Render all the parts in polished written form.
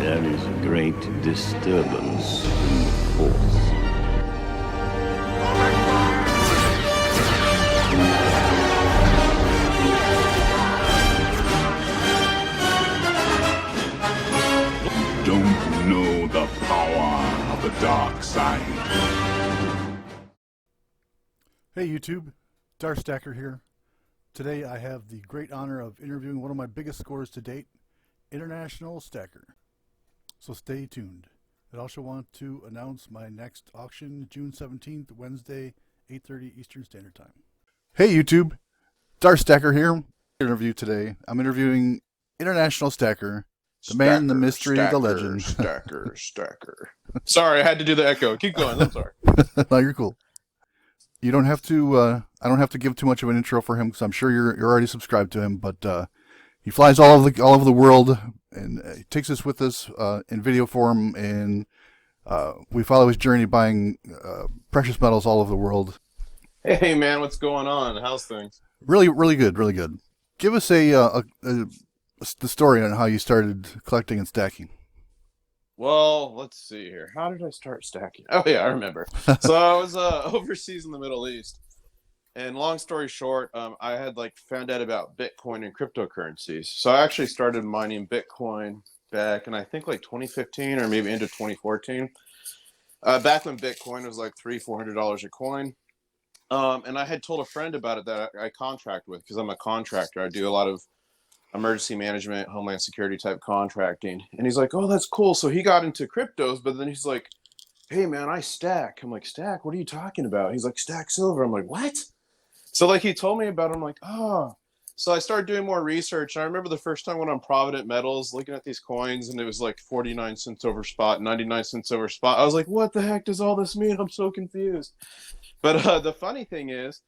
There is a great disturbance in the force. Don't know the power of the dark side. Hey YouTube, Darstacker here. Today I have the great honor of interviewing one of my biggest scorers to date, International Stacker. So stay tuned. I also want to announce my next auction, June 17th, Wednesday, 8:30 Eastern Standard Time. Hey YouTube, Darstacker here. Interview today. I'm interviewing International Stacker, the man, the mystery, the legend. Stacker. Sorry, I had to do the echo. Keep going. I'm sorry. No, you're cool. You don't have to. I don't have to give too much of an intro for him because I'm sure you're already subscribed to him. But he flies all over the world and he takes us with us in video form, and we follow his journey buying precious metals all over the world. Hey man, what's going on? How's things? Really, really good, really good. Give us the story on how you started collecting and stacking. Well, let's see here. How did I start stacking? Oh yeah, I remember. So I was overseas in the Middle East, and long story short, I had found out about Bitcoin and cryptocurrencies. So I actually started mining Bitcoin back in I think 2015 or maybe into 2014. Back when Bitcoin was like $300-400 a coin. And I had told a friend about it that I contract with because I'm a contractor. I do a lot of emergency management, homeland security type contracting. And he's like, oh, that's cool. So he got into cryptos, but then he's like, hey man, I stack. I'm like, stack? What are you talking about? He's like, stack silver. I'm like, what? So he told me about it. I'm like, oh. So I started doing more research. And I remember the first time I went on Provident Metals looking at these coins, and it was like 49 cents over spot, 99 cents over spot. I was like, what the heck does all this mean? I'm so confused. But the funny thing is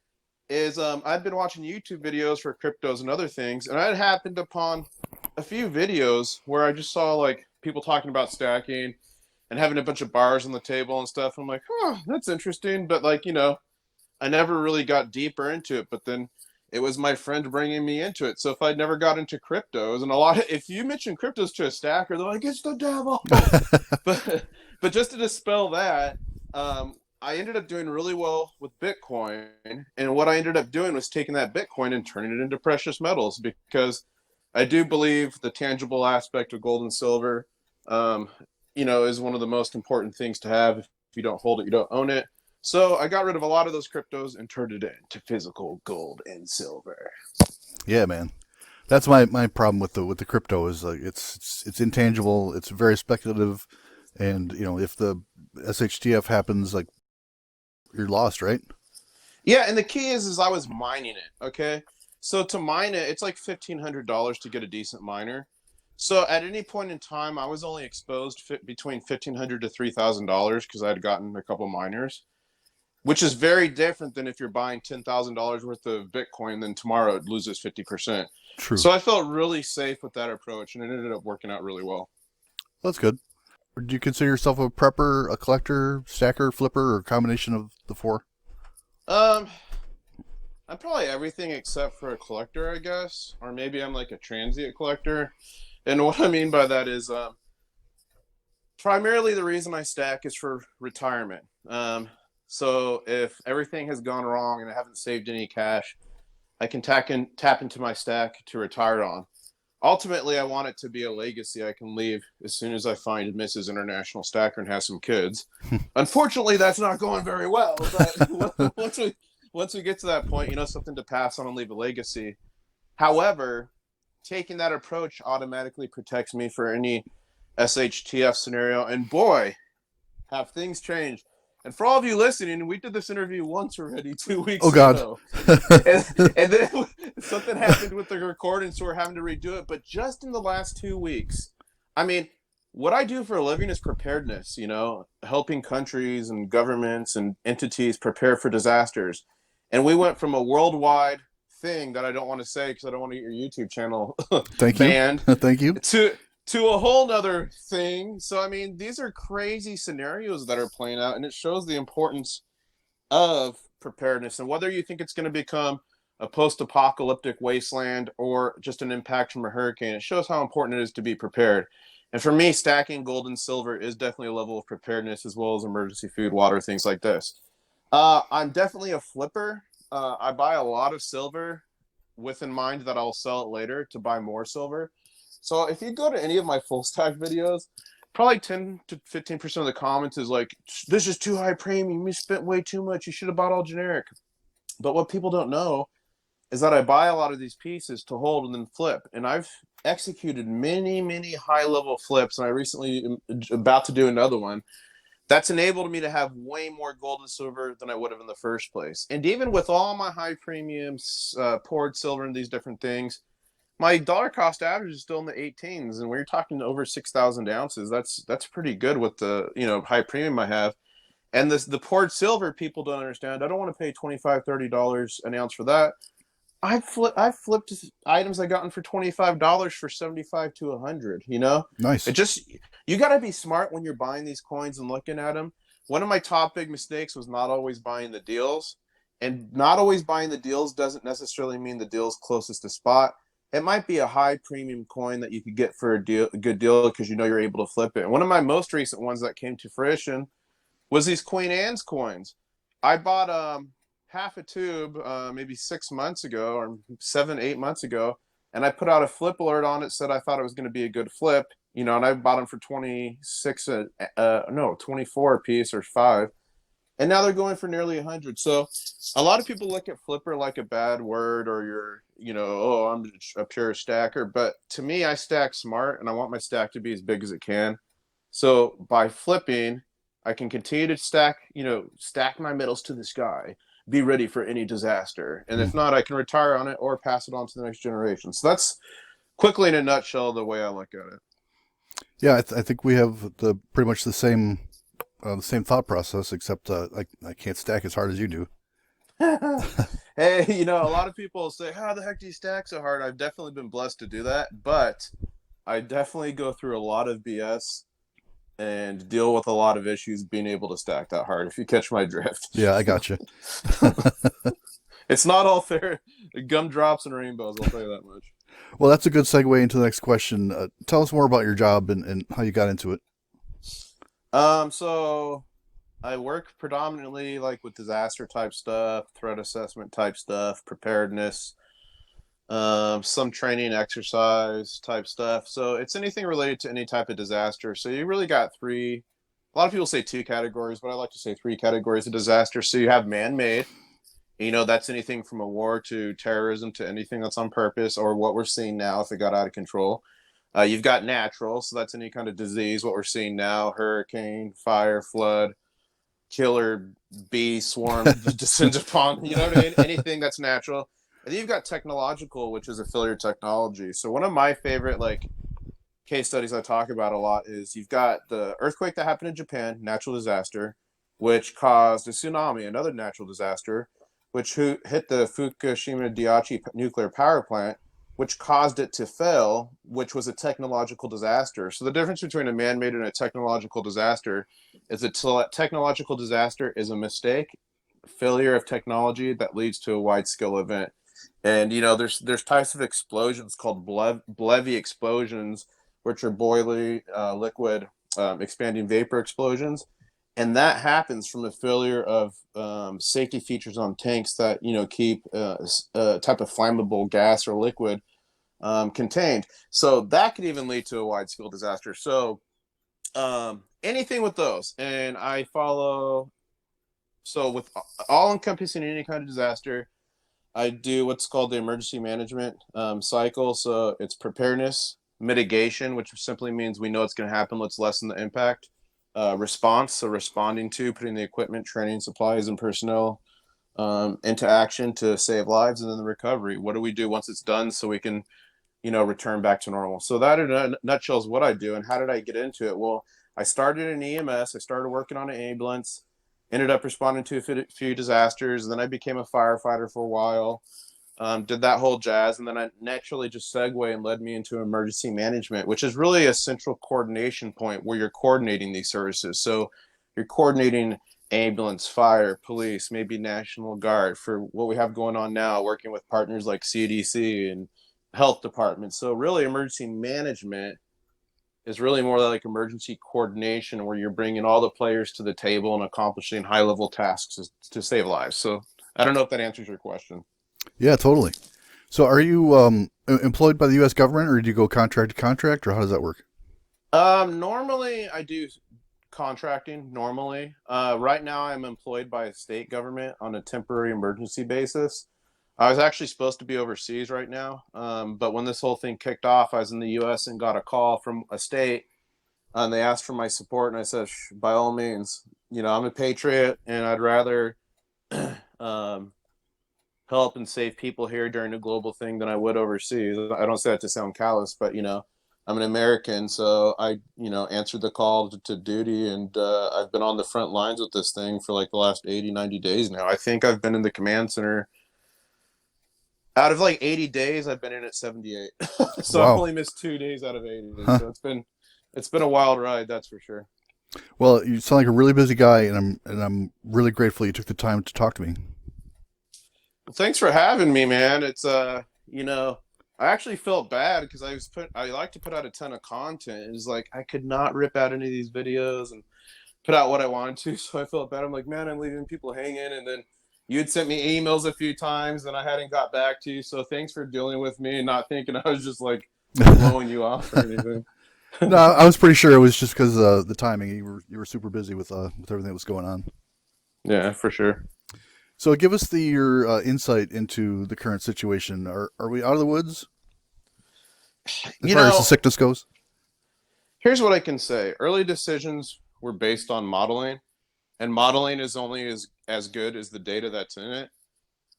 I've been watching YouTube videos for cryptos and other things, and I had happened upon a few videos where I just saw people talking about stacking and having a bunch of bars on the table and stuff. I'm like, oh, that's interesting. But I never really got deeper into it. But then it was my friend bringing me into it. So if I'd never got into cryptos, and if you mention cryptos to a stacker, they're like, it's the devil. but just to dispel that, I ended up doing really well with Bitcoin, and what I ended up doing was taking that Bitcoin and turning it into precious metals, because I do believe the tangible aspect of gold and silver, is one of the most important things to have. If you don't hold it, you don't own it. So I got rid of a lot of those cryptos and turned it into physical gold and silver. Yeah, man. That's my problem with the crypto is it's intangible. It's very speculative, and if the SHTF happens, you're lost, right? Yeah, and the key is I was mining it, okay? So to mine it, it's like $1,500 to get a decent miner. So at any point in time, I was only exposed between $1,500 to $3,000 because I had gotten a couple miners, which is very different than if you're buying $10,000 worth of Bitcoin, then tomorrow it loses 50%. True. So I felt really safe with that approach, and it ended up working out really well. That's good. Do you consider yourself a prepper, a collector, stacker, flipper, or a combination of the four? I'm probably everything except for a collector, I guess. Or maybe I'm like a transient collector. And what I mean by that is primarily the reason I stack is for retirement. So if everything has gone wrong and I haven't saved any cash, I can tap into my stack to retire on. Ultimately, I want it to be a legacy I can leave as soon as I find Mrs. International Stacker and have some kids. Unfortunately, that's not going very well. But once we get to that point, something to pass on and leave a legacy. However, taking that approach automatically protects me for any SHTF scenario. And boy, have things changed. And for all of you listening, we did this interview once already 2 weeks ago. and then something happened with the recording, so we're having to redo it. But just in the last 2 weeks, what I do for a living is preparedness, helping countries and governments and entities prepare for disasters. And we went from a worldwide thing that I don't want to say because I don't want to get your YouTube channel banned. Thank you. To a whole nother thing. So, these are crazy scenarios that are playing out, and it shows the importance of preparedness. And whether you think it's going to become a post-apocalyptic wasteland or just an impact from a hurricane, it shows how important it is to be prepared. And for me, stacking gold and silver is definitely a level of preparedness as well as emergency food, water, things like this. I'm definitely a flipper. I buy a lot of silver with in mind that I'll sell it later to buy more silver. So if you go to any of my full stack videos, probably 10 to 15% of the comments is like, this is too high premium. You spent way too much. You should have bought all generic. But what people don't know is that I buy a lot of these pieces to hold and then flip. And I've executed many, many high level flips. And I recently am about to do another one that's enabled me to have way more gold and silver than I would have in the first place. And even with all my high premiums, poured silver and these different things, my dollar cost average is still in the 18s. And when you're talking over 6,000 ounces, that's pretty good with the high premium I have. And the poured silver, people don't understand. I don't want to pay $25-$30 an ounce for that. I've flipped items I gotten for $25 for 75 to 100. Nice. It just, you got to be smart when you're buying these coins and looking at them. One of my top big mistakes was not always buying the deals, and not always buying the deals doesn't necessarily mean the deal's closest to spot. It might be a high premium coin that you could get for a good deal because you're able to flip it. And one of my most recent ones that came to fruition was these Queen Anne's coins. I bought half a tube maybe 6 months ago or 7-8 months ago, and I put out a flip alert on it, said I thought it was going to be a good flip, and I bought them for 24 a piece or five, and now they're going for nearly 100. So a lot of people look at flipper like a bad word, or oh, I'm a pure stacker. But to me, I stack smart, and I want my stack to be as big as it can. So by flipping, I can continue to stack my metals to the sky, be ready for any disaster. And if not, I can retire on it or pass it on to the next generation. So that's quickly in a nutshell the way I look at it. Yeah, I think we have pretty much the same thought process, except I can't stack as hard as you do. Hey, a lot of people say, how the heck do you stack so hard? I've definitely been blessed to do that, but I definitely go through a lot of BS and deal with a lot of issues being able to stack that hard, if you catch my drift. Yeah, I got you. It's not all fair gumdrops and rainbows, I'll tell you that much. Well, that's a good segue into the next question. Tell us more about your job and how you got into it. So I work predominantly like with disaster type stuff, threat assessment type stuff, preparedness, some training exercise type stuff. So it's anything related to any type of disaster. So you really got three, a lot of people say two categories, but I like to say three categories of disaster. So you have man-made, that's anything from a war to terrorism to anything that's on purpose, or what we're seeing now if it got out of control. You've got natural, so that's any kind of disease, what we're seeing now, hurricane, fire, flood, killer bee swarm descends upon, you know what I mean? Anything that's natural. And then you've got technological, which is a failure technology. So one of my favorite case studies I talk about a lot is you've got the earthquake that happened in Japan, natural disaster, which caused a tsunami, another natural disaster, which hit the Fukushima Daiichi nuclear power plant, which caused it to fail, which was a technological disaster. So the difference between a man-made and a technological disaster is a technological disaster is a mistake, failure of technology that leads to a wide-scale event. And there's types of explosions called Blevy explosions, which are boiling liquid expanding vapor explosions. And that happens from a failure of safety features on tanks that keep a type of flammable gas or liquid contained. So that could even lead to a wide scale disaster. So anything with those, and I follow. So with all encompassing any kind of disaster, I do what's called the emergency management cycle. So it's preparedness, mitigation, which simply means we know it's going to happen. Let's lessen the impact. Response, so responding to, putting the equipment, training, supplies, and personnel into action to save lives. And then the recovery. What do we do once it's done so we can, return back to normal? So that in a nutshell is what I do. And how did I get into it? Well, I started in EMS. I started working on an ambulance, ended up responding to a few disasters. And then I became a firefighter for a while. Did that whole jazz, and then I naturally just segue and led me into emergency management, which is really a central coordination point where you're coordinating these services. So you're coordinating ambulance, fire, police, maybe National Guard for what we have going on now, working with partners like CDC and health departments. So really emergency management is really more like emergency coordination, where you're bringing all the players to the table and accomplishing high-level tasks to save lives. So I don't know if that answers your question. Yeah, totally. So are you employed by the U.S. government, or do you go contract to contract, or how does that work? Normally I do contracting normally. Right now I'm employed by a state government on a temporary emergency basis. I was actually supposed to be overseas right now, but when this whole thing kicked off, I was in the U.S. and got a call from a state, and they asked for my support, and I said, by all means, I'm a patriot, and I'd rather um, help and save people here during a global thing than I would overseas. I don't say that to sound callous, but I'm an American, so I answered the call to duty, and I've been on the front lines with this thing for like the last 80, 90 days now. I think I've been in the command center out of like 80 days. I've been in it 78. So I've Wow. only missed 2 days out of 80. Huh. So it's been a wild ride, that's for sure. Well, you sound like a really busy guy, and I'm really grateful you took the time to talk to me. Well, thanks for having me, man. It's I actually felt bad because I like to put out a ton of content. It's like I could not rip out any of these videos and put out what I wanted to, so I felt bad. I'm like, man, I'm leaving people hanging, and then you'd sent me emails a few times and I hadn't got back to you. So thanks for dealing with me and not thinking I was just like blowing you off or anything. No, I was pretty sure it was just because the timing. You were super busy with everything that was going on. Yeah, for sure. So give us your insight into the current situation. Are we out of the woods as You far as the know, sickness goes? here's what I can say. Early decisions were based on modeling, and modeling is only as good as the data that's in it.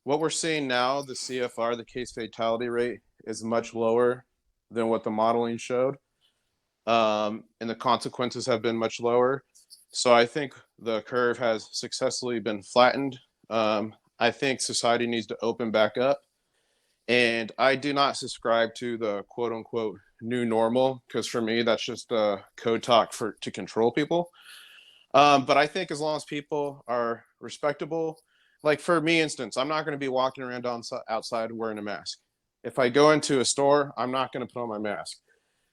What we're seeing now, the CFR, the case fatality rate, is much lower than what the modeling showed. And the consequences have been much lower. So I think the curve has successfully been flattened. I think society needs to open back up. And I do not subscribe to the quote unquote new normal, because for me, that's just code talk to control people. But I think as long as people are respectable, like for me, instance, I'm not going to be walking around outside wearing a mask. If I go into a store, I'm not going to put on my mask.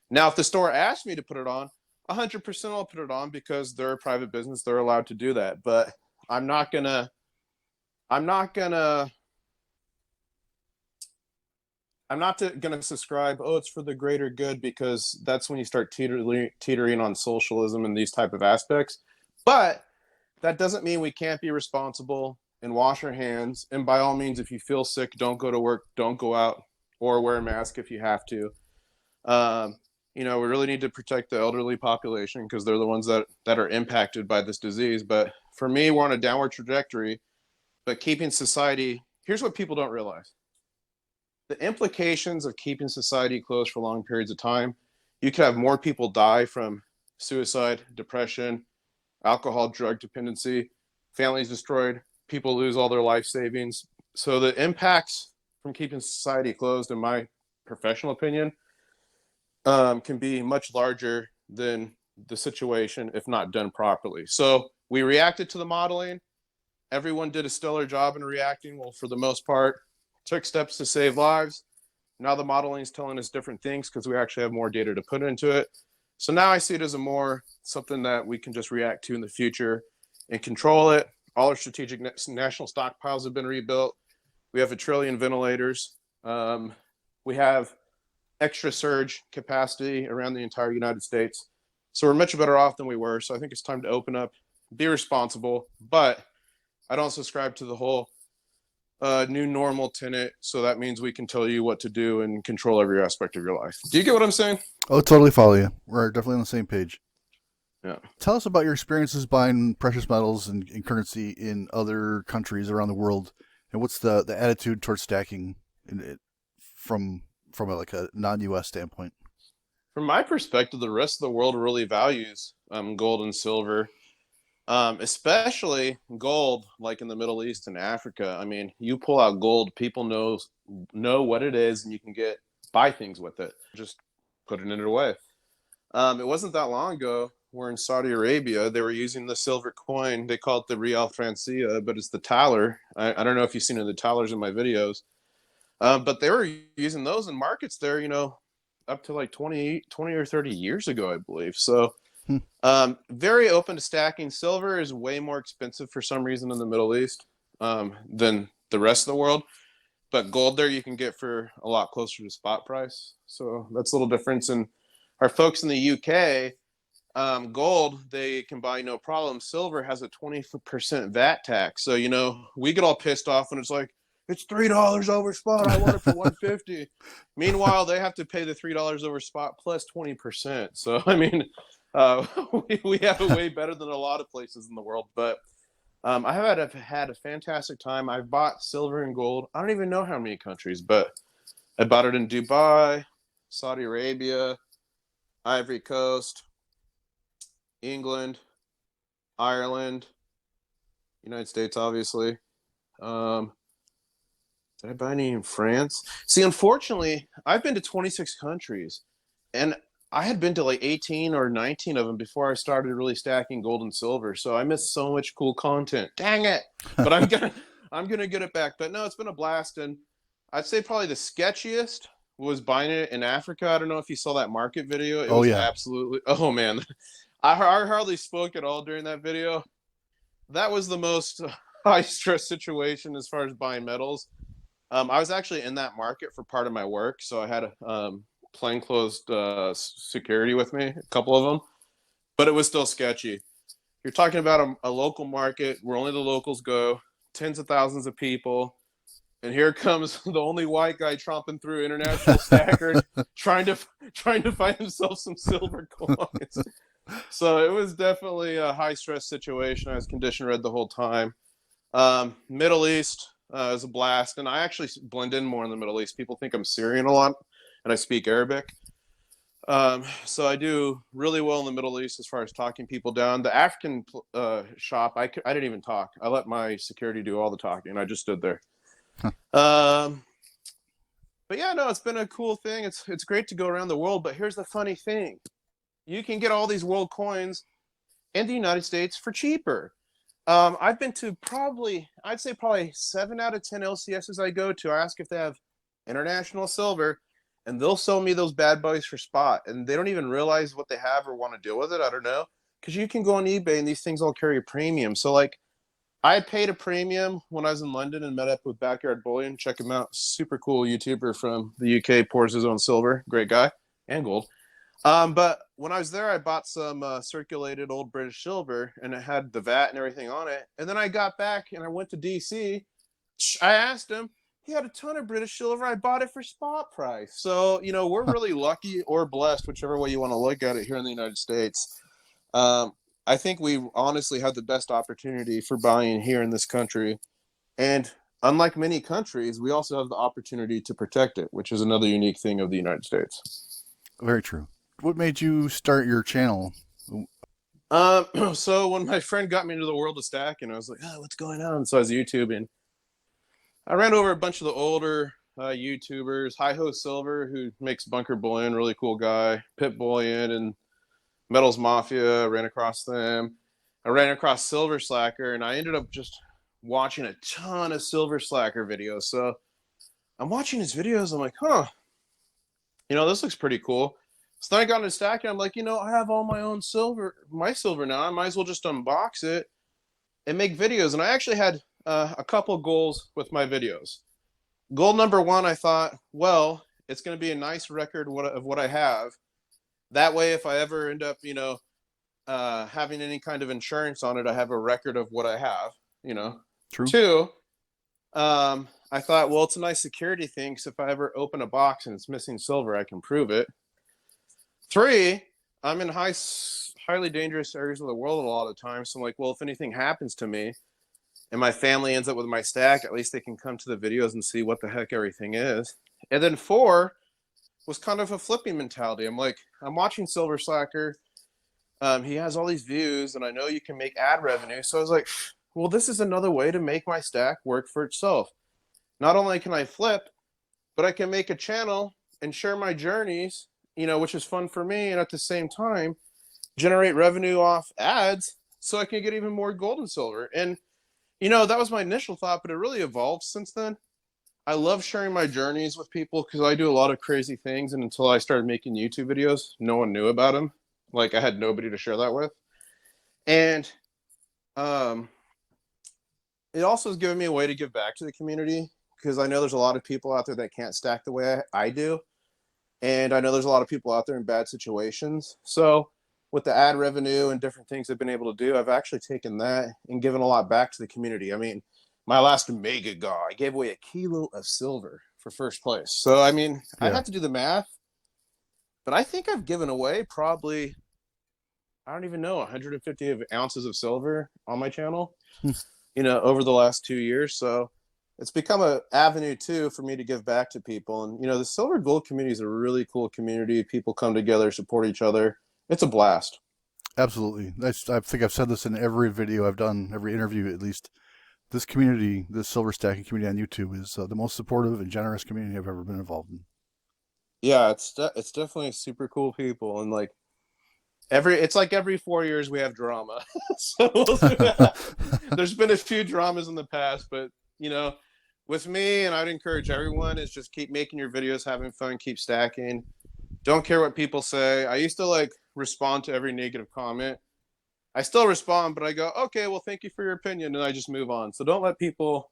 Now, if the store asks me to put it on, 100% I'll put it on because they're a private business. They're allowed to do that. But I'm not gonna, I'm not gonna, I'm not gonna subscribe. Oh, it's for the greater good, because that's when you start teetering on socialism and these type of aspects. But that doesn't mean we can't be responsible and wash our hands. And by all means, if you feel sick, don't go to work, don't go out, or wear a mask if you have to. Um, we really need to protect the elderly population because they're the ones that are impacted by this disease. But for me, we're on a downward trajectory. But keeping society, here's what people don't realize. The implications of keeping society closed for long periods of time, you could have more people die from suicide, depression, alcohol, drug dependency, families destroyed, people lose all their life savings. So the impacts from keeping society closed, in my professional opinion, can be much larger than the situation if not done properly. So we reacted to the modeling. Everyone did a stellar job in reacting. Well, for the most part, took steps to save lives. Now the modeling is telling us different things because we actually have more data to put into it. So now I see it as a more something that we can just react to in the future and control it. All our strategic national stockpiles have been rebuilt. We have 1 trillion ventilators. We have extra surge capacity around the entire United States. So we're much better off than we were. So I think it's time to open up, be responsible, but I don't subscribe to the whole new normal tenet. So that means we can tell you what to do and control every aspect of your life. Do you get what I'm saying? Oh, totally follow you. We're definitely on the same page. Yeah. Tell us about your experiences buying precious metals and currency in other countries around the world, and what's the attitude towards stacking in it from like a non-U.S. standpoint. From my perspective, the rest of the world really values gold and silver, especially gold, like in the Middle East and Africa. I mean, you pull out gold, people know what it is, and you can buy things with it. Just putting it away. It wasn't that long ago. We're in Saudi Arabia. They were using the silver coin. They call it the Real Francia, but it's the taler. I don't know if you've seen the talers in my videos. But they were using those in markets there, up to like 20 or 30 years ago, I believe. So Hmm. very open to stacking. Silver is way more expensive for some reason in the Middle East than the rest of the world. But gold there you can get for a lot closer to spot price. So that's a little difference. And our folks in the UK, gold, they can buy no problem. Silver has a 20% VAT tax. So, you know, we get all pissed off when it's like, it's $3 over spot. I want it for 150. Meanwhile, they have to pay the $3 over spot plus 20%. So, I mean, we have it way better than a lot of places in the world. But I have had a fantastic time. I've bought silver and gold. I don't even know how many countries, but I bought it in Dubai, Saudi Arabia, Ivory Coast, England, Ireland, United States, obviously. Did I buy any in France? See, unfortunately, I've been to 26 countries, and I had been to like 18 or 19 of them before I started really stacking gold and silver. So I missed so much cool content. Dang it! But I'm gonna get it back. But no, it's been a blast, and I'd say probably the sketchiest was buying it in Africa. I don't know if you saw that market video. It Oh was yeah. absolutely. Oh man, I hardly spoke at all during that video. That was the most high stress situation as far as buying metals. I was actually in that market for part of my work, so I had a plainclothes security with me, a couple of them, but it was still sketchy. You're talking about a local market where only the locals go, tens of thousands of people, and here comes the only white guy tromping through international stacker, trying to find himself some silver coins. So it was definitely a high stress situation. I was condition red the whole time. Middle East is a blast, and I actually blend in more in the Middle East. People think I'm Syrian a lot, and I speak Arabic. So I do really well in the Middle East as far as talking people down. The African shop, I didn't even talk. I let my security do all the talking. I just stood there. But yeah, no, it's been a cool thing. It's great to go around the world. But here's the funny thing: you can get all these world coins in the United States for cheaper. I've been to I'd say probably 7 out of 10 LCSs I go to. I ask if they have international silver, and they'll sell me those bad boys for spot. And they don't even realize what they have or want to deal with it. I don't know. Because you can go on eBay and these things all carry a premium. So, like, I paid a premium when I was in London and met up with Backyard Bullion. Check him out. Super cool YouTuber from the UK, pours his own silver. Great guy. And gold. But when I was there, I bought some circulated old British silver, and it had the VAT and everything on it. And then I got back and I went to DC. I asked him. He had a ton of British silver. I bought it for spot price. So, you know, we're really lucky or blessed, whichever way you want to look at it here in the United States. I think we honestly have the best opportunity for buying here in this country. And unlike many countries, we also have the opportunity to protect it, which is another unique thing of the United States. Very true. What made you start your channel? So when my friend got me into the world of stacking, I was like, oh, what's going on? So I was YouTubing. I ran over a bunch of the older YouTubers, Hi Ho Silver, who makes Bunker Bullion, really cool guy, Pit Bullion, and Metals Mafia. Ran across them. I ran across Silver Slacker, and I ended up just watching a ton of Silver Slacker videos. So I'm watching his videos. I'm like, huh, you know, this looks pretty cool. So then I got into stacking. I'm like, you know, I have all my own silver, my silver now. I might as well just unbox it and make videos. And I actually had a couple goals with my videos. Goal number one, I thought, well, it's going to be a nice record of what I have. That way, if I ever end up, you know, having any kind of insurance on it, I have a record of what I have, you know. True. Two, I thought, well, it's a nice security thing, because if I ever open a box and it's missing silver, I can prove it. Three, I'm in highly dangerous areas of the world a lot of times. So I'm like, well, if anything happens to me and my family ends up with my stack, at least they can come to the videos and see what the heck everything is. And then four was kind of a flipping mentality. I'm like, I'm watching Silver Slacker. He has all these views, and I know you can make ad revenue. So I was like, well, this is another way to make my stack work for itself. Not only can I flip, but I can make a channel and share my journeys, you know, which is fun for me, and at the same time generate revenue off ads so I can get even more gold and silver. And, you know, that was my initial thought, but it really evolved since then. I love sharing my journeys with people because I do a lot of crazy things, and until I started making YouTube videos, no one knew about them. Like I had nobody to share that with, and um, it also has given me a way to give back to the community because I know there's a lot of people out there that can't stack the way I do, and I know there's a lot of people out there in bad situations. So with the ad revenue and different things I've been able to do, I've actually taken that and given a lot back to the community. I mean, my last mega gaw, I gave away 1 kilo of silver for first place. So I mean, I'd Yeah. have to do the math, but I think I've given away probably, I don't even know, 150 ounces of silver on my channel, over the last 2 years. So it's become an avenue too for me to give back to people. And the silver gold community is a really cool community. People come together, support each other. It's a blast. Absolutely. I think I've said this in every video I've done, every interview at least. This community, this silver stacking community on YouTube, is the most supportive and generous community I've ever been involved in. Yeah, it's definitely super cool people, and like every 4 years we have drama. So there's been a few dramas in the past, but with me, and I'd encourage everyone, is just keep making your videos, having fun, keep stacking. Don't care what people say. I used to like respond to every negative comment. I still respond, but I go, okay, well, thank you for your opinion, and I just move on. So don't let people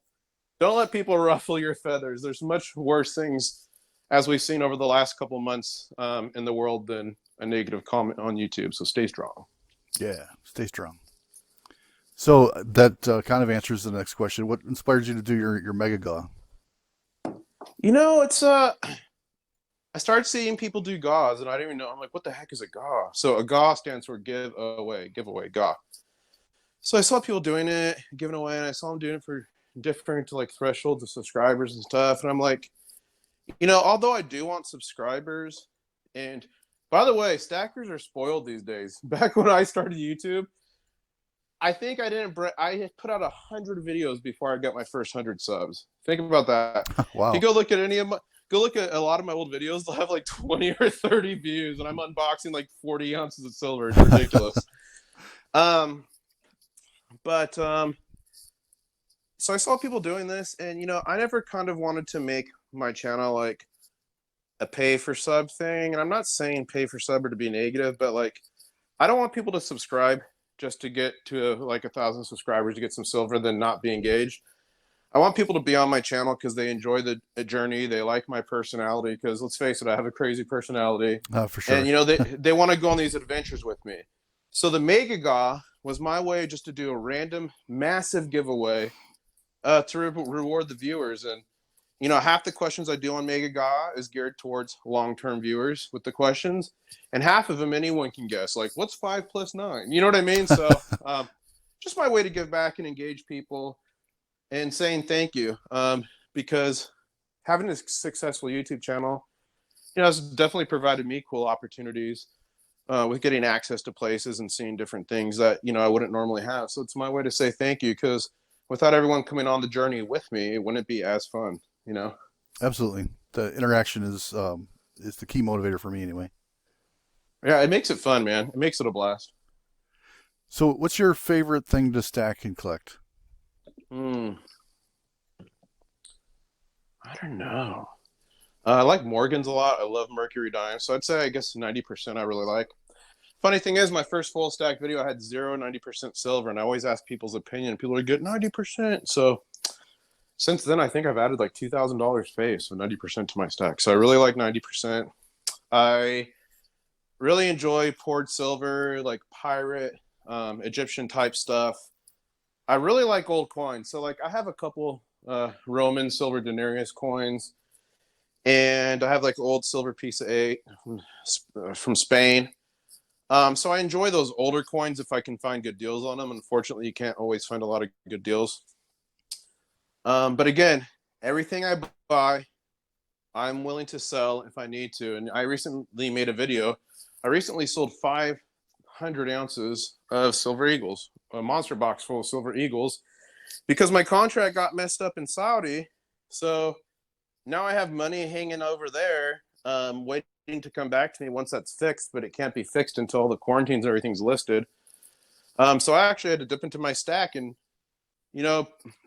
ruffle your feathers. There's much worse things, as we've seen over the last couple of months in the world, than a negative comment on YouTube. So stay strong. Yeah, stay strong. So that kind of answers the next question. What inspired you to do your mega gaw? It's I started seeing people do GAWs, and I didn't even know. I'm like, what the heck is a GAW? So a GAW stands for giveaway, GAW. So I saw people doing it, giving away, and I saw them doing it for different like thresholds of subscribers and stuff. And I'm like, although I do want subscribers, and by the way, stackers are spoiled these days. Back when I started YouTube, I think I had put out 100 videos before I got my first 100 subs. Think about that. If you Wow. go look at a lot of my old videos, they'll have like 20 or 30 views, and I'm unboxing like 40 ounces of silver. It's ridiculous. But so I saw people doing this, and I never kind of wanted to make my channel like a pay for sub thing. And I'm not saying pay for sub or to be negative, but like I don't want people to subscribe just to get to like 1,000 subscribers to get some silver, then not be engaged. I want people to be on my channel because they enjoy the journey. They like my personality because, let's face it, I have a crazy personality. For sure. And, they want to go on these adventures with me. So the Mega Gaw was my way just to do a random, massive giveaway to reward the viewers. And, half the questions I do on Mega Gaw is geared towards long-term viewers with the questions. And half of them anyone can guess. Like, what's 5 + 9? You know what I mean? So just my way to give back and engage people. And saying thank you, because having a successful YouTube channel, has definitely provided me cool opportunities with getting access to places and seeing different things that I wouldn't normally have. So it's my way to say thank you, because without everyone coming on the journey with me, it wouldn't be as fun. Absolutely, the interaction is the key motivator for me anyway. Yeah, it makes it fun, man. It makes it a blast. So, what's your favorite thing to stack and collect? I don't know. I like Morgans a lot. I love Mercury dimes. So I'd say, I guess, 90% I really like. Funny thing is, my first full stack video, I had 90% silver, and I always ask people's opinion. People are get 90%. So since then, I think I've added like $2,000 face, so 90% to my stack. So I really like 90%. I really enjoy poured silver, like pirate, Egyptian type stuff. I really like old coins. So like I have a couple Roman silver denarius coins, and I have like old silver piece of 8 from Spain. So I enjoy those older coins if I can find good deals on them. Unfortunately, you can't always find a lot of good deals. But again, everything I buy, I'm willing to sell if I need to. And I recently made a video. I recently sold 500 ounces of silver eagles, a monster box full of silver eagles, because my contract got messed up in Saudi. So now I have money hanging over there, waiting to come back to me once that's fixed, but it can't be fixed until all the quarantines and everything's listed. So I actually had to dip into my stack, and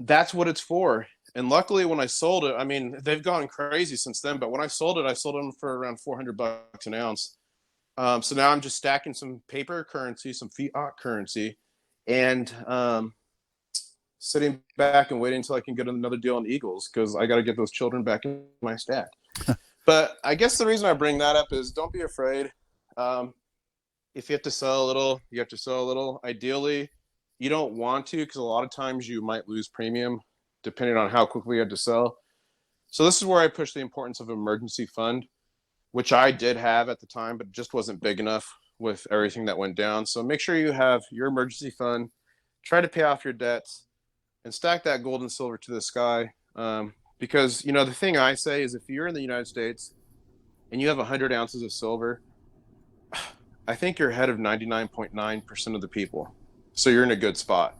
that's what it's for. And luckily, when I sold it, I mean, they've gone crazy since then. But when I sold it, I sold them for around $400 an ounce. So now I'm just stacking some paper currency, some fiat currency, and sitting back and waiting until I can get another deal on Eagles because I got to get those children back in my stack. But I guess the reason I bring that up is don't be afraid. If you have to sell a little, you have to sell a little. Ideally, you don't want to because a lot of times you might lose premium depending on how quickly you had to sell. So this is where I push the importance of emergency fund, which I did have at the time, but just wasn't big enough with everything that went down. So make sure you have your emergency fund, try to pay off your debts, and stack that gold and silver to the sky. Because, you know, the thing I say is if you're in the United States and you have 100 ounces of silver, I think you're ahead of 99.9% of the people. So you're in a good spot.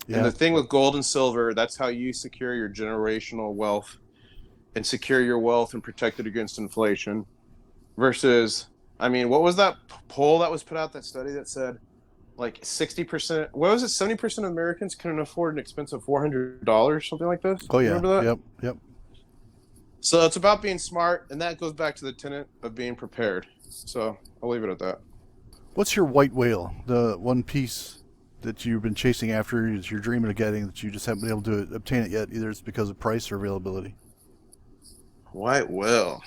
Yeah. And the thing with gold and silver, that's how you secure your generational wealth and secure your wealth and protect it against inflation. Versus, I mean, what was that poll that was put out, that study that said like 60%, what was it, 70% of Americans couldn't afford an expensive $400, something like this? Oh, yeah. Remember that? Yep. So it's about being smart, and that goes back to the tenet of being prepared. So I'll leave it at that. What's your white whale? The one piece that you've been chasing after, that you're dreaming of getting, that you just haven't been able to obtain it yet, either it's because of price or availability? White whale.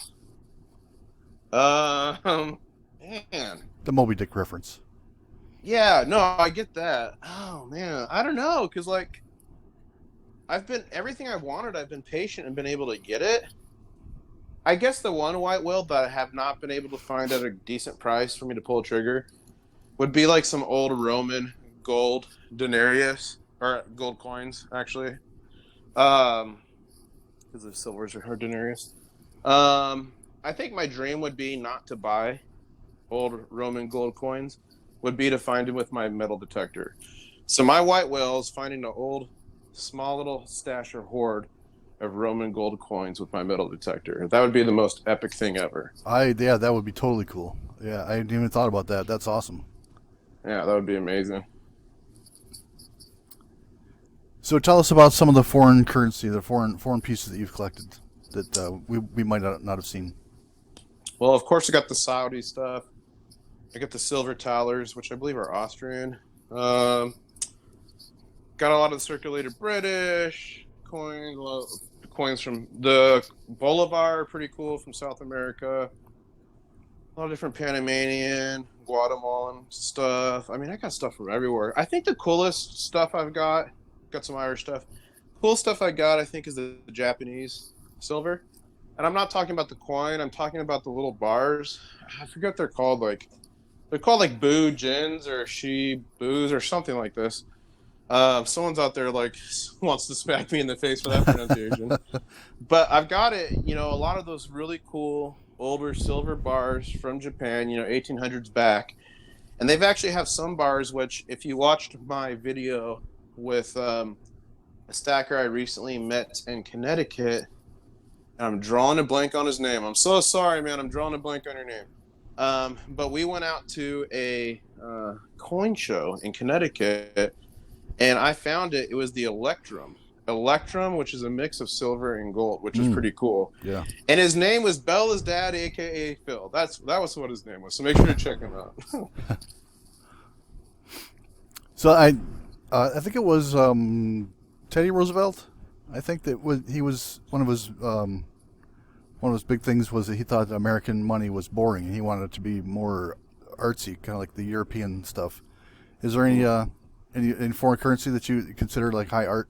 Man. The Moby Dick reference. Yeah, no, I get that. Oh, man. I don't know, because, like, everything I wanted, I've been patient and been able to get it. I guess the one white whale that I have not been able to find at a decent price for me to pull a trigger would be, like, some old Roman gold denarius, or gold coins, actually. Because the silvers are denarius. I think my dream would be not to buy old Roman gold coins, would be to find them with my metal detector. So my white whale is finding an old, small little stash or hoard of Roman gold coins with my metal detector. That would be the most epic thing ever. Yeah, that would be totally cool. Yeah, I hadn't even thought about that. That's awesome. Yeah, that would be amazing. So tell us about some of the foreign currency, the foreign pieces that you've collected that we might not have seen. Well, of course, I got the Saudi stuff. I got the silver talers, which I believe are Austrian. Got a lot of the circulated British coins. Coins from the Bolivar, pretty cool, from South America. A lot of different Panamanian, Guatemalan stuff. I mean, I got stuff from everywhere. I think the coolest stuff I've got some Irish stuff. Cool stuff I got, I think, is the Japanese silver. And I'm not talking about the coin. I'm talking about the little bars. I forget what they're called. They're called like Boo Jins or She Boos or something like this. Someone's out there like wants to smack me in the face for that pronunciation. But I've got it, you know, a lot of those really cool older silver bars from Japan, you know, 1800s back. And they've actually have some bars which, if you watched my video with a stacker I recently met in Connecticut, and I'm drawing a blank on his name. I'm so sorry, man. I'm drawing a blank on your name. But we went out to a coin show in Connecticut, and I found it. It was the Electrum, which is a mix of silver and gold, which is pretty cool. Yeah. And his name was Bella's dad, a.k.a. Phil. That was what his name was. So make sure to check him out. So I think it was Teddy Roosevelt. I think that he was one of his big things was that he thought that American money was boring and he wanted it to be more artsy, kind of like the European stuff. Is there any foreign currency that you consider like high art?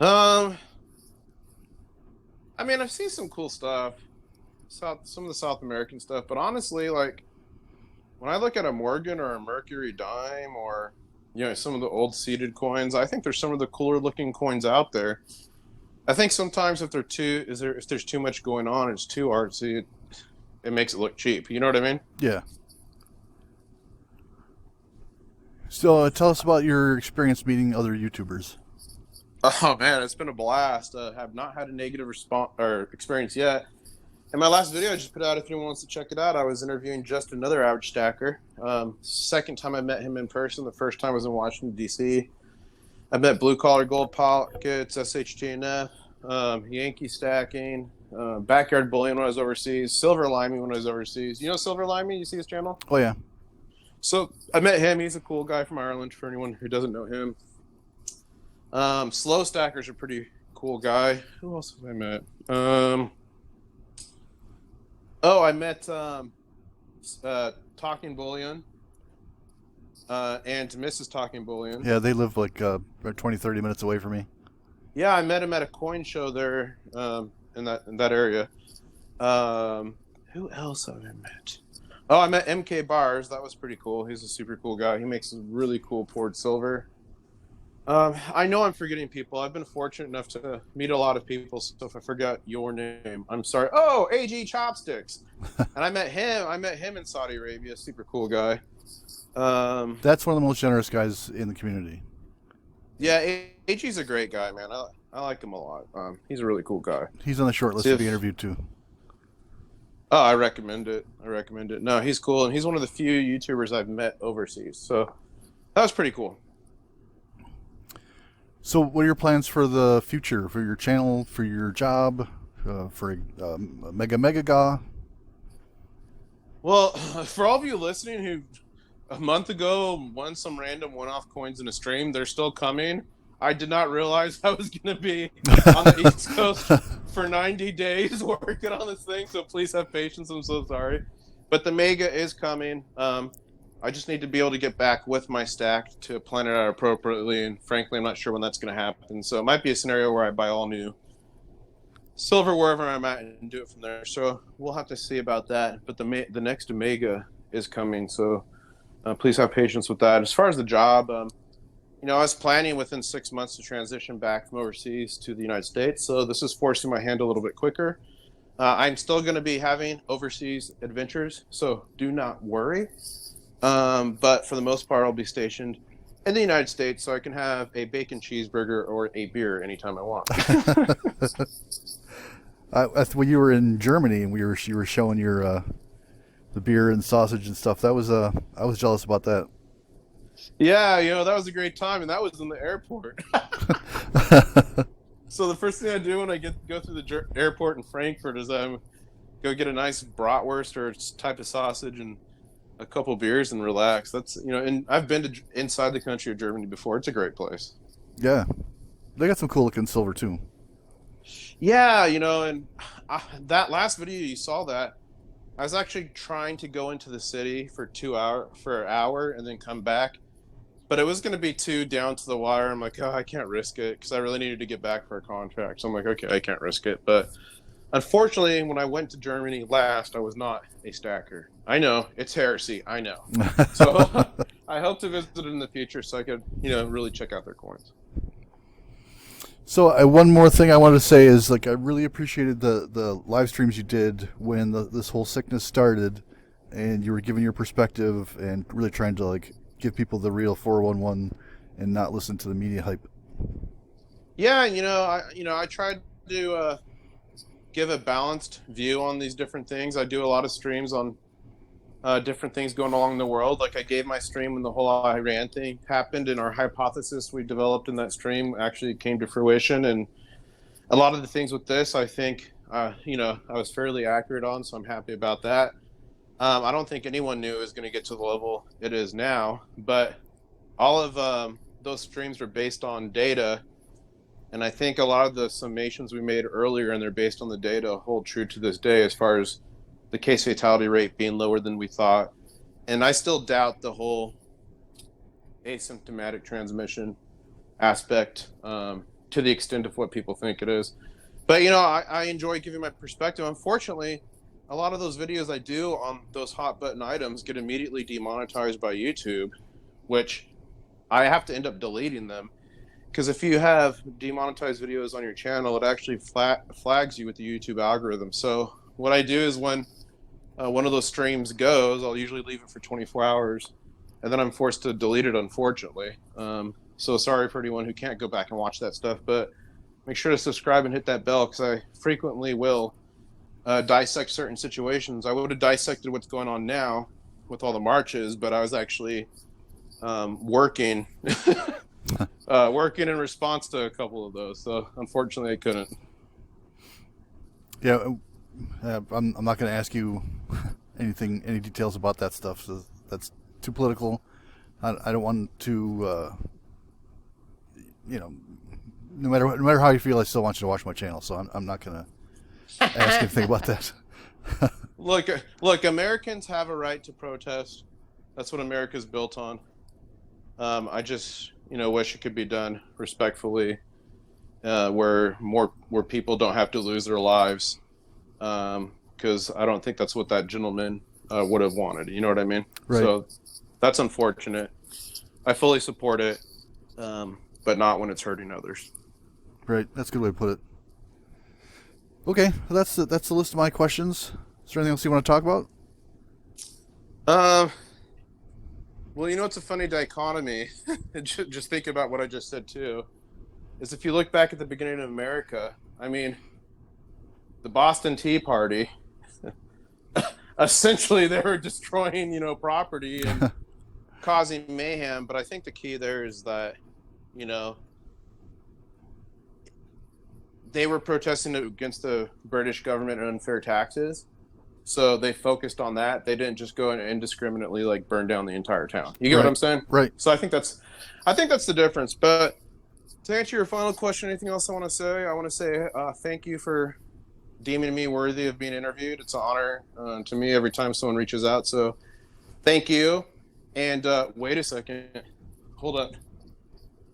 I mean, I've seen some cool stuff, some of the South American stuff, but honestly, like when I look at a Morgan or a Mercury dime or, you know, some of the old seeded coins, I think there's some of the cooler looking coins out there. I think sometimes if there's too much going on, it's too artsy, it makes it look cheap. You know what I mean? Yeah. So tell us about your experience meeting other YouTubers. Oh man, it's been a blast. Have not had a negative response or experience yet. In my last video I just put out, if anyone wants to check it out, I was interviewing just another average stacker. Second time I met him in person. The first time was in Washington, D.C. I met Blue Collar Gold Pockets, SHTNF, Yankee Stacking, Backyard Bullion when I was overseas, Silver Limey when I was overseas. You know Silver Limey? You see his channel? Oh yeah. So I met him. He's a cool guy from Ireland for anyone who doesn't know him. Slow Stacker's a pretty cool guy. Who else have I met? I met Talking Bullion and Mrs. Talking Bullion. Yeah, they live like 20, 30 minutes away from me. Yeah, I met him at a coin show there in that area. Who else have I met? Oh, I met MK Bars. That was pretty cool. He's a super cool guy. He makes really cool poured silver. I know I'm forgetting people. I've been fortunate enough to meet a lot of people, so if I forgot your name, I'm sorry. Oh, AG Chopsticks. And I met him in Saudi Arabia. Super cool guy. That's one of the most generous guys in the community. Yeah, AG's a great guy, man. I like him a lot. He's a really cool guy. He's on the short list to be interviewed too. Oh, I recommend it. No, he's cool, and he's one of the few YouTubers I've met overseas. So that was pretty cool. So what are your plans for the future, for your channel, for your job, for Mega Ga? Well, for all of you listening who a month ago won some random one-off coins in a stream, they're still coming. I did not realize I was going to be on the East Coast for 90 days working on this thing, so please have patience. I'm so sorry. But the Mega is coming. I just need to be able to get back with my stack to plan it out appropriately, and frankly, I'm not sure when that's going to happen. So it might be a scenario where I buy all new silver wherever I'm at and do it from there. So we'll have to see about that. But the next Omega is coming, so please have patience with that. As far as the job, I was planning within 6 months to transition back from overseas to the United States, so this is forcing my hand a little bit quicker. I'm still going to be having overseas adventures, so do not worry. But for the most part, I'll be stationed in the United States, so I can have a bacon cheeseburger or a beer anytime I want. When you were in Germany and you were showing your the beer and sausage and stuff, that was I was jealous about that. Yeah, that was a great time, and that was in the airport. So the first thing I do when I go through the airport in Frankfurt is go get a nice bratwurst or type of sausage and a couple beers and relax. That's and I've been to inside the country of Germany before. It's a great place. Yeah, they got some cool looking silver too. Yeah, and that last video you saw that I was actually trying to go into the city for an hour and then come back, but it was going to be too down to the wire. I'm like, oh, I can't risk it because I really needed to get back for a contract. So I'm like, okay, I can't risk it. But unfortunately, when I went to Germany last, I was not a stacker. I know it's heresy. I know. So I hope to visit in the future so I could, really check out their coins. So one more thing I wanted to say is, I really appreciated the live streams you did when this whole sickness started, and you were giving your perspective and really trying to give people the real 411 and not listen to the media hype. Yeah, I tried to give a balanced view on these different things. I do a lot of streams on different things going along in the world. I gave my stream when the whole Iran thing happened, and our hypothesis we developed in that stream actually came to fruition. And a lot of the things with this, I think, I was fairly accurate on, so I'm happy about that. I don't think anyone knew it was going to get to the level it is now, but all of those streams were based on data. And I think a lot of the summations we made earlier, and they're based on the data, hold true to this day as far as the case fatality rate being lower than we thought. And I still doubt the whole asymptomatic transmission aspect to the extent of what people think it is. But, I enjoy giving my perspective. Unfortunately, a lot of those videos I do on those hot button items get immediately demonetized by YouTube, which I have to end up deleting them. Because if you have demonetized videos on your channel, it actually flags you with the YouTube algorithm. So what I do is when one of those streams goes, I'll usually leave it for 24 hours, and then I'm forced to delete it, unfortunately. So sorry for anyone who can't go back and watch that stuff, but make sure to subscribe and hit that bell, because I frequently will dissect certain situations. I would have dissected what's going on now with all the marches, but I was actually working working in response to a couple of those. So unfortunately, I couldn't. Yeah, I'm not going to ask you any details about that stuff. So that's too political. I don't want to, no matter how you feel, I still want you to watch my channel. So I'm not going to ask anything about that. Look, Americans have a right to protest. That's what America's built on. I just, wish it could be done respectfully, where people don't have to lose their lives. Because I don't think that's what that gentleman would have wanted. You know what I mean? Right. So that's unfortunate. I fully support it, but not when it's hurting others. Right. That's a good way to put it. Okay, that's the list of my questions. Is there anything else you want to talk about? Well, it's a funny dichotomy. Just think about what I just said too. Is if you look back at the beginning of America, I mean, the Boston Tea Party, essentially they were destroying, property and causing mayhem. But I think the key there is that, they were protesting against the British government and unfair taxes. So they focused on that. They didn't just go and indiscriminately burn down the entire town. You get what I'm saying? Right. So I think that's the difference. But to answer your final question, anything else I want to say? I want to say thank you for deeming me worthy of being interviewed. It's an honor to me every time someone reaches out. So thank you. And wait a second. Hold up.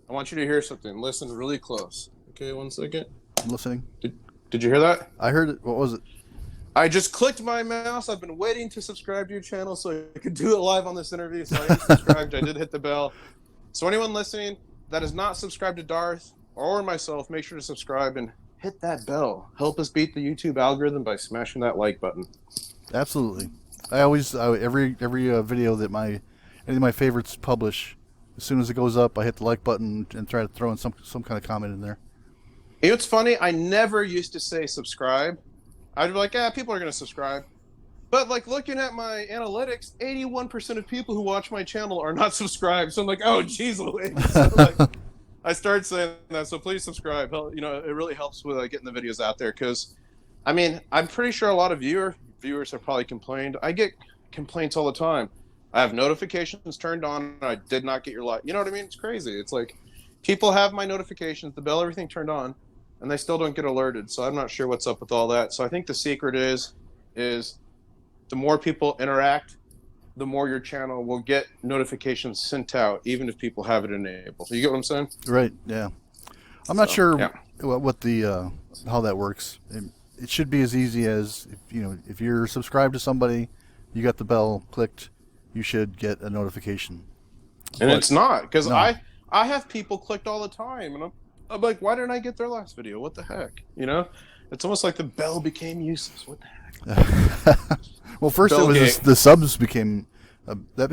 I want you to hear something. Listen really close. Okay, 1 second. I'm listening. Did you hear that? I heard it. What was it? I just clicked my mouse. I've been waiting to subscribe to your channel so I could do it live on this interview. So I am subscribed. I did hit the bell. So anyone listening that is not subscribed to Darth or myself, make sure to subscribe and hit that bell. Help us beat the YouTube algorithm by smashing that like button. Absolutely. I always every video that any of my favorites publish, as soon as it goes up, I hit the like button and try to throw in some kind of comment in there. It's funny. I never used to say subscribe. I'd be like, people are going to subscribe. But looking at my analytics, 81% of people who watch my channel are not subscribed. So I'm like, oh, geez, Louise. So, I started saying that. So please subscribe. It really helps with getting the videos out there. Because, I'm pretty sure a lot of viewers have probably complained. I get complaints all the time. I have notifications turned on. And I did not get your like. You know what I mean? It's crazy. It's like people have my notifications, the bell, everything turned on, and they still don't get alerted. So I'm not sure what's up with all that. So I think the secret is the more people interact, the more your channel will get notifications sent out, even if people have it enabled. You get what I'm saying? Right. Yeah. I'm not sure what the how that works. It should be as easy as if you're subscribed to somebody, you got the bell clicked, you should get a notification. And it's not, because I have people clicked all the time, and I'm like, why didn't I get their last video? What the heck? It's almost like the bell became useless. What the heck? Well, first it was the subs became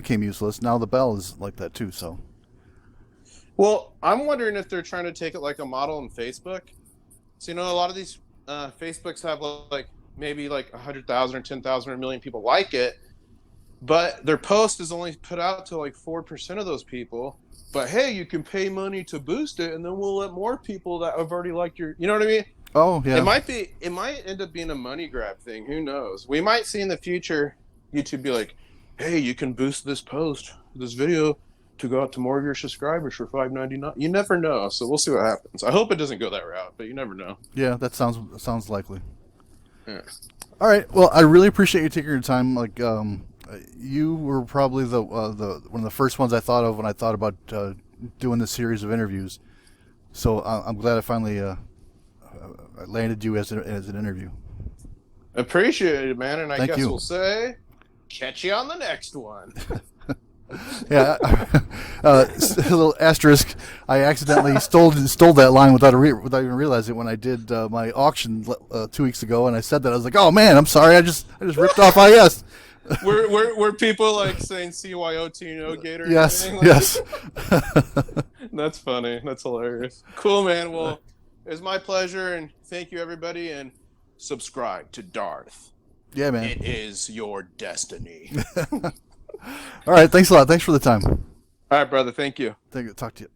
useless. Now the bell is like that too. So, well, I'm wondering if they're trying to take it like a model on Facebook. So a lot of these Facebooks have maybe 100,000 or 10,000 or a million people like it, but their post is only put out to 4% of those people. But hey, you can pay money to boost it, and then we'll let more people that have already liked your. You know what I mean? Oh yeah. It might end up being a money grab thing. Who knows? We might see in the future YouTube be like, hey, you can boost this video to go out to more of your subscribers for $5.99. You never know. So we'll see what happens. I hope it doesn't go that route, but you never know. Yeah, that sounds likely. Yeah. All right. Well, I really appreciate you taking your time. You were probably the one of the first ones I thought of when I thought about doing this series of interviews. So I'm glad I finally landed you as an interview. Appreciate it, man. And I guess you. We'll say, catch you on the next one. Yeah, a little asterisk. I accidentally stole that line without even realizing it when I did my auction 2 weeks ago, and I said that I was like, "Oh man, I'm sorry. I just ripped off IS." Were people saying CYOT no gator? Yes, yes. That's funny. That's hilarious. Cool, man. Well, it was my pleasure, and thank you, everybody, and subscribe to Darth. Yeah, man. It is your destiny. All right. Thanks a lot. Thanks for the time. All right, brother. Thank you. Talk to you.